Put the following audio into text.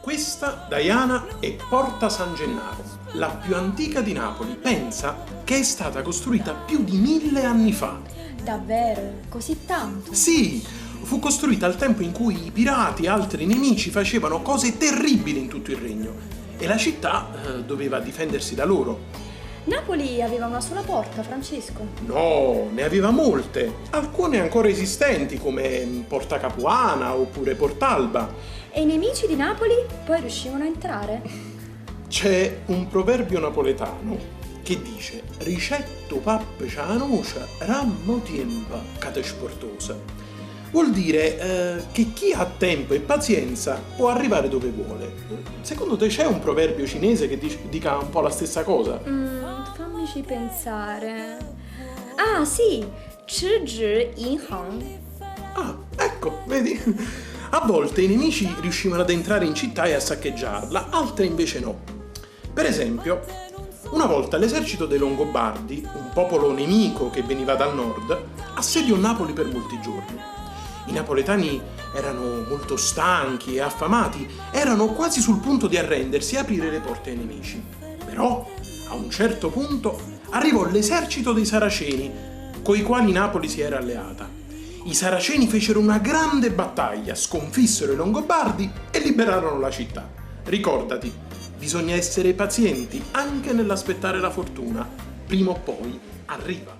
Questa, Diana, è Porta San Gennaro, la più antica di Napoli. Pensa che è stata costruita più di 1000 anni fa. Davvero? Così tanto? Sì, fu costruita al tempo in cui i pirati e altri nemici facevano cose terribili in tutto il regno e la città doveva difendersi da loro. Napoli aveva una sola porta, Francesco. No, ne aveva molte, alcune ancora esistenti come Porta Capuana oppure Portalba. E i nemici di Napoli poi riuscivano a entrare? C'è un proverbio napoletano che dice ricetto pappe c'ha la noce, rammo tiempa cate sportosa. Vuol dire che chi ha tempo e pazienza può arrivare dove vuole. Secondo te c'è un proverbio cinese che dica un po' la stessa cosa? Fammici pensare. Ah, sì! 持之银行. Ah, ecco, vedi? A volte i nemici riuscivano ad entrare in città e a saccheggiarla, altre invece no. Per esempio, una volta l'esercito dei Longobardi, un popolo nemico che veniva dal nord, assediò Napoli per molti giorni. I napoletani erano molto stanchi e affamati, erano quasi sul punto di arrendersi e aprire le porte ai nemici. Però, a un certo punto, arrivò l'esercito dei Saraceni, coi quali Napoli si era alleata. I Saraceni fecero una grande battaglia, sconfissero i Longobardi e liberarono la città. Ricordati, bisogna essere pazienti anche nell'aspettare la fortuna. Prima o poi arriva.